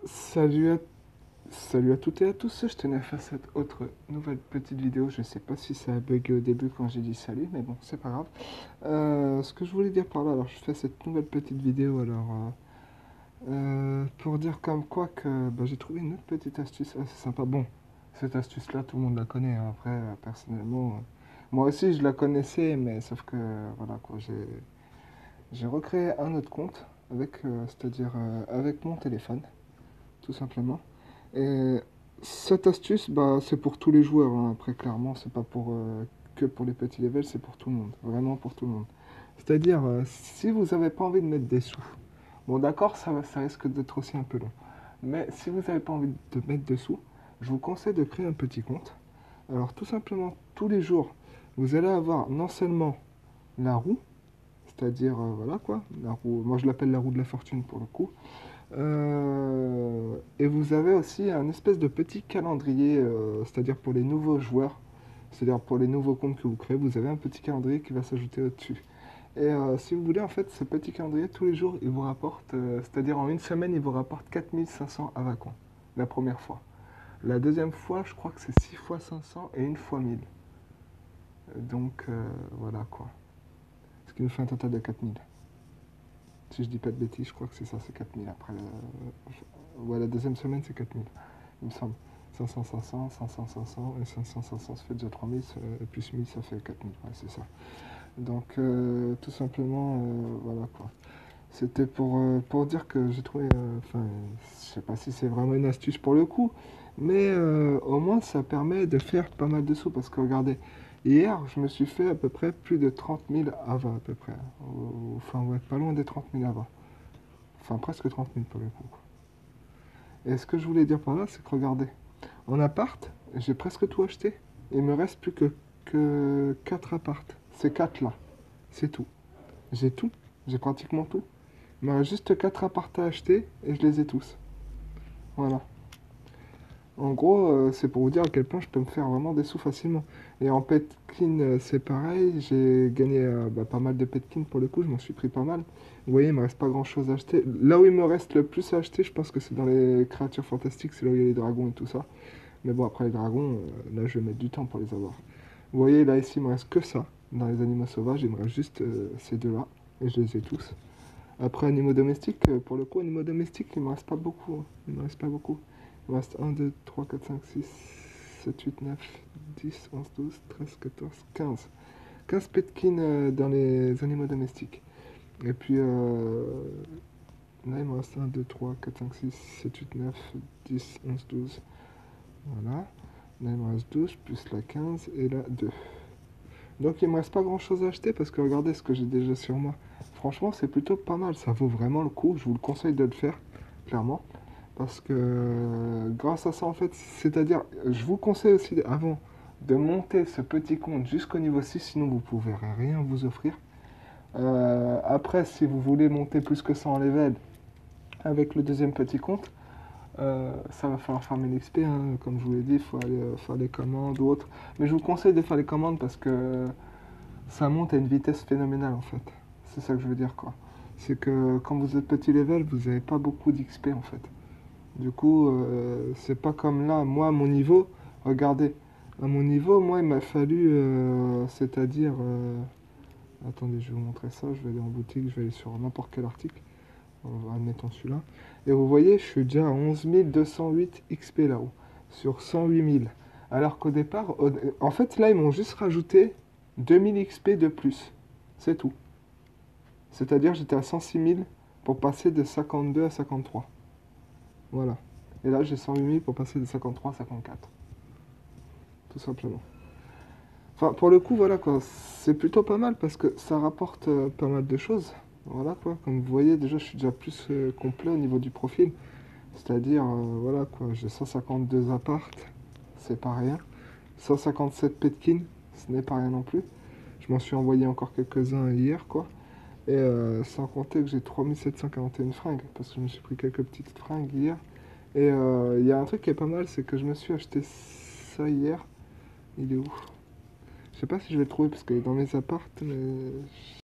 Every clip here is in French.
Salut à, salut à toutes et à tous, je tenais à faire cette autre nouvelle petite vidéo. Je sais pas si ça a bugué au début quand j'ai dit salut, mais bon, c'est pas grave. Ce que je voulais dire par là, alors je fais cette nouvelle petite vidéo pour dire comme quoi que j'ai trouvé une autre petite astuce assez sympa. Bon, cette astuce-là, tout le monde la connaît, hein. Après, personnellement, moi aussi je la connaissais, mais sauf que voilà quoi, j'ai recréé un autre compte c'est-à-dire avec mon téléphone, tout simplement. Et cette astuce, c'est pour tous les joueurs, hein. Après, clairement, c'est pas pour que pour les petits levels, c'est pour tout le monde. Vraiment pour tout le monde. C'est-à-dire, si vous n'avez pas envie de mettre des sous, bon, d'accord, ça risque d'être aussi un peu long. Mais si vous n'avez pas envie de mettre des sous, je vous conseille de créer un petit compte. Alors, tout simplement, tous les jours, vous allez avoir non seulement la roue, c'est-à-dire, voilà quoi, la roue, moi je l'appelle la roue de la fortune pour le coup. Et vous avez aussi un espèce de petit calendrier, c'est-à-dire pour les nouveaux joueurs, c'est-à-dire pour les nouveaux comptes que vous créez, vous avez un petit calendrier qui va s'ajouter au-dessus. Et si vous voulez, en fait, ce petit calendrier, tous les jours, il vous rapporte, c'est-à-dire en une semaine, il vous rapporte 4500 avacons, la première fois. La deuxième fois, je crois que c'est 6 fois 500 et une fois 1000. Donc, voilà quoi. Ce qui nous fait un total de 4000. Si je dis pas de bêtises, je crois que c'est ça, c'est 4000. Après, ouais, la deuxième semaine, c'est 4000, il me semble. 500, 500, 500, 500, et 500, 500, ça fait déjà 3000, et plus 1000, ça fait 4000, ouais, c'est ça. Donc, tout simplement, voilà quoi. C'était pour dire que j'ai trouvé, enfin, je sais pas si c'est vraiment une astuce pour le coup, mais au moins ça permet de faire pas mal de sous, parce que regardez, hier, je me suis fait à peu près plus de 30 000 AVA à peu près. Enfin, ouais, pas loin des 30 000 AVA. Enfin, presque 30 000 pour le coup. Et ce que je voulais dire par là, c'est que regardez, en appart, j'ai presque tout acheté. Il me reste plus que 4 appartes. Ces 4 là, c'est tout. J'ai tout, j'ai pratiquement tout. Il me reste juste 4 appartes à acheter et je les ai tous. Voilà. En gros, c'est pour vous dire à quel point je peux me faire vraiment des sous facilement. Et en petkin, c'est pareil. J'ai gagné pas mal de petkin pour le coup. Je m'en suis pris pas mal. Vous voyez, il me reste pas grand chose à acheter. Là où il me reste le plus à acheter, je pense que c'est dans les créatures fantastiques. C'est là où il y a les dragons et tout ça. Mais bon, après les dragons, là, je vais mettre du temps pour les avoir. Vous voyez, là, ici, il me reste que ça. Dans les animaux sauvages, il me reste juste ces deux-là. Et je les ai tous. Après, animaux domestiques, pour le coup, animaux domestiques, il me reste pas beaucoup, hein. Il me reste pas beaucoup. Il me reste 1, 2, 3, 4, 5, 6, 7, 8, 9, 10, 11, 12, 13, 14, 15. 15 petkins dans les animaux domestiques. Et puis, là, il me reste 1, 2, 3, 4, 5, 6, 7, 8, 9, 10, 11, 12. Voilà. Là, il me reste 12, plus la 15 et la 2. Donc, il me reste pas grand chose à acheter parce que regardez ce que j'ai déjà sur moi. Franchement, c'est plutôt pas mal. Ça vaut vraiment le coup. Je vous le conseille de le faire, clairement. Parce que grâce à ça, en fait, c'est-à-dire, je vous conseille aussi avant de monter ce petit compte jusqu'au niveau 6, sinon vous pouvez rien vous offrir. Après, si vous voulez monter plus que ça en level avec le deuxième petit compte, ça va falloir farmer l'XP, hein. Comme je vous l'ai dit, il faut aller faire les commandes ou autre. Mais je vous conseille de faire les commandes parce que ça monte à une vitesse phénoménale en fait. C'est ça que je veux dire quoi. C'est que quand vous êtes petit level, vous n'avez pas beaucoup d'XP en fait. Du coup, c'est pas comme là, moi à mon niveau, regardez, à mon niveau, moi il m'a fallu, c'est-à-dire, attendez, je vais vous montrer ça, je vais aller en boutique, je vais aller sur n'importe quel article, admettons celui-là, et vous voyez, je suis déjà à 11 208 XP là-haut, sur 108 000. Alors qu'au départ, en fait là ils m'ont juste rajouté 2000 XP de plus, c'est tout. C'est-à-dire j'étais à 106 000 pour passer de 52 à 53. Voilà. Et là j'ai 108 000 pour passer de 53 à 54. Tout simplement. Enfin, pour le coup, voilà quoi, c'est plutôt pas mal parce que ça rapporte pas mal de choses. Voilà quoi, comme vous voyez, déjà je suis déjà plus complet au niveau du profil. C'est-à-dire, voilà quoi, j'ai 152 apparts, c'est pas rien. 157 petkins, ce n'est pas rien non plus. Je m'en suis envoyé encore quelques-uns hier quoi. Et sans compter que j'ai 3741 fringues, parce que je me suis pris quelques petites fringues hier. Et il y a un truc qui est pas mal, c'est que je me suis acheté ça hier. Il est où? Je sais pas si je vais le trouver parce qu'il est dans mes apparts, mais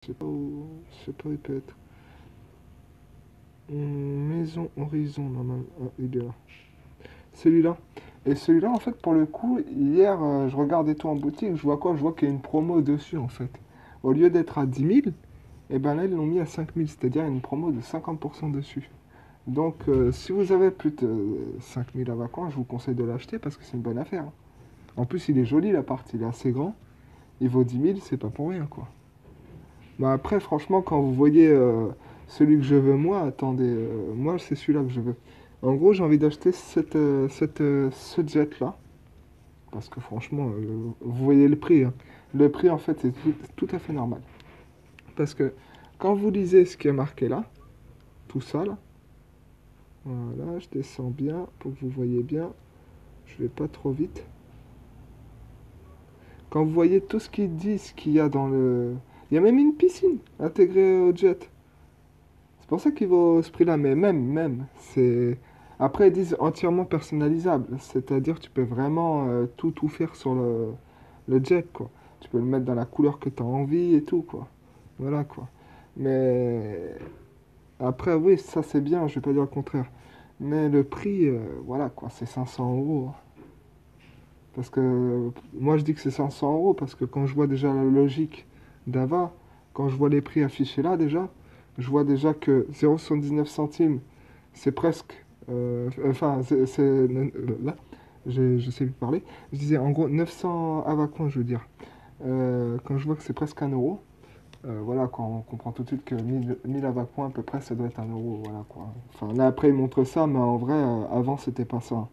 je sais pas où il peut être. Maison Horizon, normalement. Ah, il est là. Celui-là. Et celui-là, en fait, pour le coup, hier, je regardais tout en boutique, je vois quoi? Je vois qu'il y a une promo dessus, en fait. Au lieu d'être à 10 000, et ben là, ils l'ont mis à 5 000, c'est-à-dire une promo de 50% dessus. Donc, si vous avez plus de 5 000 à vacances, je vous conseille de l'acheter parce que c'est une bonne affaire, hein. En plus, il est joli, l'appart, il est assez grand. Il vaut 10 000, c'est pas pour rien, quoi. Bah après, franchement, quand vous voyez celui que je veux, moi, attendez, moi, c'est celui-là que je veux. En gros, j'ai envie d'acheter ce jet-là. Parce que franchement, vous voyez le prix, hein. Le prix, en fait, c'est tout à fait normal. Parce que quand vous lisez ce qui est marqué là, tout ça là, voilà, je descends bien pour que vous voyez bien. Je vais pas trop vite. Quand vous voyez tout ce qu'ils disent qu'il y a dans le... Il y a même une piscine intégrée au jet. C'est pour ça qu'il vaut ce prix-là. Mais même, c'est... Après, ils disent entièrement personnalisable. C'est-à-dire, tu peux vraiment tout faire sur le jet, quoi. Tu peux le mettre dans la couleur que tu as envie et tout, quoi. Voilà, quoi. Mais après, oui, ça c'est bien, je vais pas dire le contraire. Mais le prix, voilà, quoi, c'est 500 euros, hein. Parce que moi je dis que c'est 500 euros parce que quand je vois déjà la logique d'Ava, quand je vois les prix affichés là déjà, je vois déjà que 0,79 centimes, c'est presque. Enfin, là, je sais plus parler. Je disais en gros 900 Avacon, je veux dire. Quand je vois que c'est presque 1 euro, voilà, quand on comprend tout de suite que 1000 Avacon à peu près, ça doit être 1 euro, voilà quoi. Enfin, là après ils montrent ça, mais en vrai, avant c'était pas ça.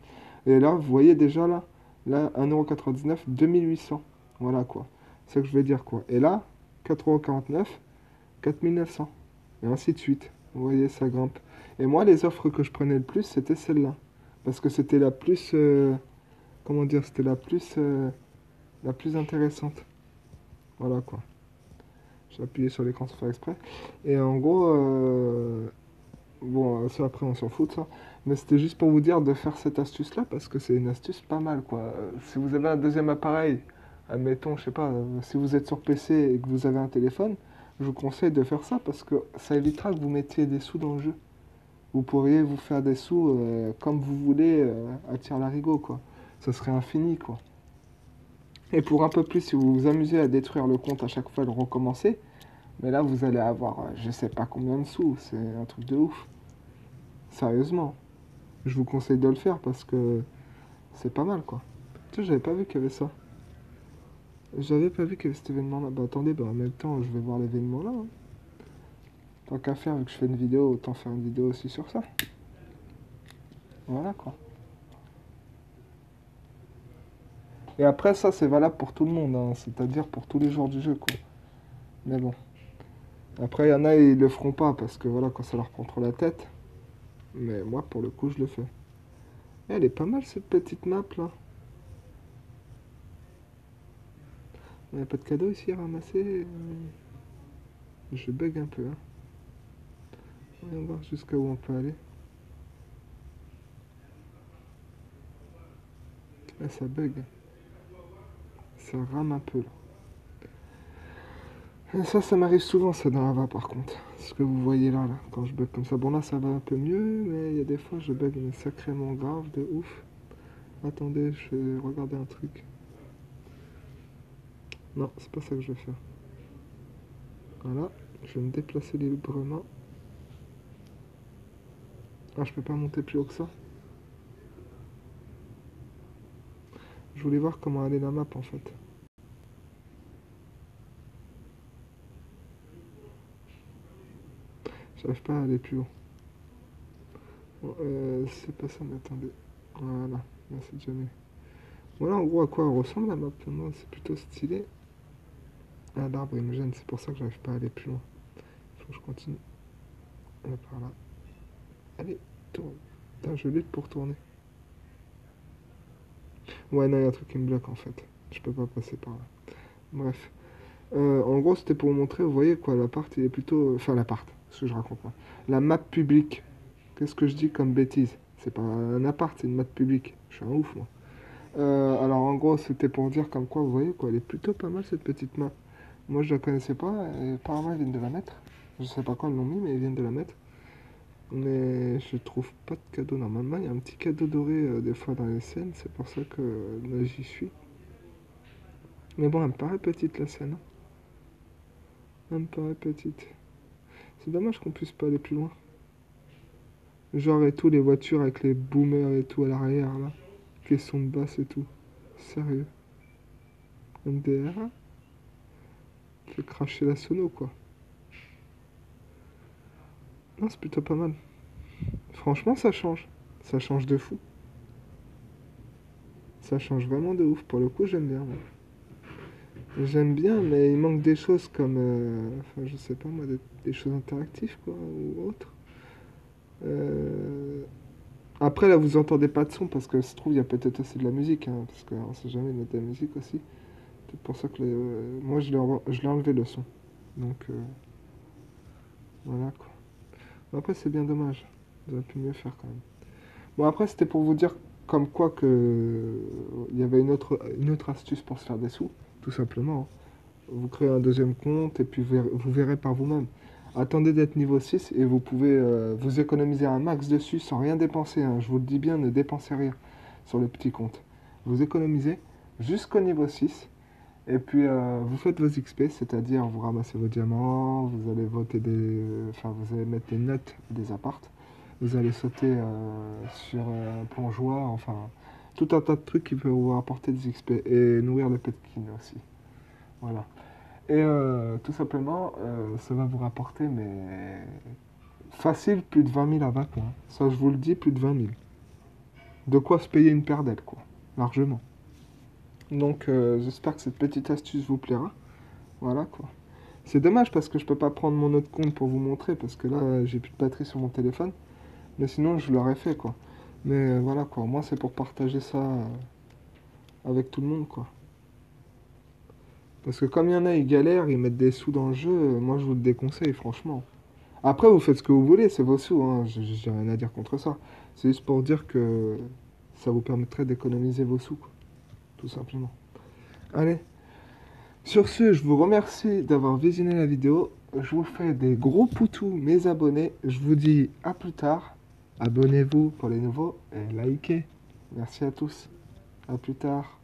Et là, vous voyez déjà là, 1,99 €, 2800. Voilà quoi. C'est ça que je veux dire quoi. Et là, 4,49 €, 4900. Et ainsi de suite. Vous voyez, ça grimpe. Et moi, les offres que je prenais le plus, c'était celle-là. Parce que c'était la plus. Comment dire? C'était la plus intéressante. Voilà quoi. J'ai appuyé sur l'écran sans faire exprès. Et en gros, bon, ça après on s'en fout de ça. Mais c'était juste pour vous dire de faire cette astuce-là parce que c'est une astuce pas mal quoi. Si vous avez un deuxième appareil, admettons, je sais pas, si vous êtes sur PC et que vous avez un téléphone, je vous conseille de faire ça parce que ça évitera que vous mettiez des sous dans le jeu. Vous pourriez vous faire des sous comme vous voulez à tire-larigot quoi. Ça serait infini quoi. Et pour un peu plus, si vous vous amusez à détruire le compte à chaque fois et le recommencer, mais là vous allez avoir je sais pas combien de sous, c'est un truc de ouf. Sérieusement. Je vous conseille de le faire parce que c'est pas mal quoi. Tu sais, j'avais pas vu qu'il y avait ça. J'avais pas vu qu'il y avait cet événement-là. Bah attendez, bah en même temps, je vais voir l'événement là, hein. Tant qu'à faire, vu que je fais une vidéo, autant faire une vidéo aussi sur ça. Voilà quoi. Et après, ça c'est valable pour tout le monde, hein, c'est-à-dire pour tous les joueurs du jeu quoi. Mais bon. Après, il y en a, ils le feront pas parce que voilà, quand ça leur prend trop la tête. Mais moi, pour le coup, je le fais. Et elle est pas mal cette petite map là. Il n'y a pas de cadeau ici à ramasser. Je bug un peu, hein. Voyons voir jusqu'à où on peut aller. Là, ça bug. Ça rame un peu là. Et ça m'arrive souvent ça dans Ava par contre. Ce que vous voyez là, quand je bug comme ça. Bon là ça va un peu mieux, mais il y a des fois je bug mais sacrément grave, de ouf. Attendez, je vais regarder un truc. Non, c'est pas ça que je vais faire. Voilà, je vais me déplacer librement. Ah, je peux pas monter plus haut que ça. Je voulais voir comment aller la map en fait. J'arrive pas à aller plus haut. Bon, c'est pas ça, mais attendez. Voilà, là c'est déjà mieux. Voilà en gros à quoi ressemble la map. Moi c'est plutôt stylé. Ah, l'arbre il me gêne, c'est pour ça que j'arrive pas à aller plus loin. Faut que je continue. Là par là. Allez, tourne. Putain, je lutte pour tourner. Ouais, non, il y a un truc qui me bloque en fait. Je peux pas passer par là. Bref. En gros, c'était pour vous montrer, vous voyez quoi, l'appart il est plutôt. Enfin, l'appart, ce que je raconte moi. La map publique. Qu'est-ce que je dis comme bêtise? C'est pas un appart, c'est une map publique. Je suis un ouf moi. Alors en gros, c'était pour dire comme quoi, vous voyez quoi, elle est plutôt pas mal cette petite map. Moi je la connaissais pas, et apparemment ils viennent de la mettre. Je sais pas quand ils l'ont mis, mais ils viennent de la mettre. Mais je trouve pas de cadeau. Normalement, il y a un petit cadeau doré des fois dans les scènes. C'est pour ça que là, j'y suis. Mais bon, elle me paraît petite la scène, hein. Elle me paraît petite. C'est dommage qu'on puisse pas aller plus loin. Genre et tout, les voitures avec les boomers et tout à l'arrière là. Caisson de basse et tout. Sérieux. MDR fait cracher la sono quoi. Non, c'est plutôt pas mal. Franchement, ça change. Ça change de fou. Ça change vraiment de ouf. Pour le coup, j'aime bien, moi. J'aime bien, mais il manque des choses comme. Enfin, je sais pas moi, des choses interactives quoi, ou autres. Euh, Après, là, vous entendez pas de son parce que ça se trouve, il y a peut-être aussi de la musique, hein, parce qu'on sait jamais mettre de la musique aussi. C'est pour ça que moi, je l'ai enlevé le son. Donc, voilà quoi. Bon, après, c'est bien dommage. Ils auraient pu mieux faire quand même. Bon, après, c'était pour vous dire comme quoi que il y avait une autre astuce pour se faire des sous, tout simplement, hein. Vous créez un deuxième compte et puis vous verrez par vous-même. Attendez d'être niveau 6 et vous pouvez vous économiser un max dessus sans rien dépenser, hein. Je vous le dis bien, ne dépensez rien sur le petit compte. Vous économisez jusqu'au niveau 6 et puis vous faites vos XP, c'est-à-dire vous ramassez vos diamants, vous allez voter enfin vous allez mettre des notes des appartes, vous allez sauter sur un plongeoir, enfin tout un tas de trucs qui peuvent vous rapporter des XP et nourrir le petkin aussi. Voilà. Et tout simplement, ça va vous rapporter, mais facile, plus de 20 000 à 20 points. Ça, je vous le dis, plus de 20 000. De quoi se payer une paire d'ailes, quoi. Largement. Donc, j'espère que cette petite astuce vous plaira. Voilà, quoi. C'est dommage parce que je peux pas prendre mon autre compte pour vous montrer, parce que là, j'ai plus de batterie sur mon téléphone. Mais sinon, je l'aurais fait, quoi. Mais voilà, quoi. Moi, c'est pour partager ça avec tout le monde, quoi. Parce que comme il y en a, ils galèrent, ils mettent des sous dans le jeu, moi, je vous le déconseille, franchement. Après, vous faites ce que vous voulez, c'est vos sous, hein. J'ai rien à dire contre ça. C'est juste pour dire que ça vous permettrait d'économiser vos sous, quoi, tout simplement. Allez, sur ce, je vous remercie d'avoir visionné la vidéo. Je vous fais des gros poutous, mes abonnés. Je vous dis à plus tard. Abonnez-vous pour les nouveaux et likez. Merci à tous. À plus tard.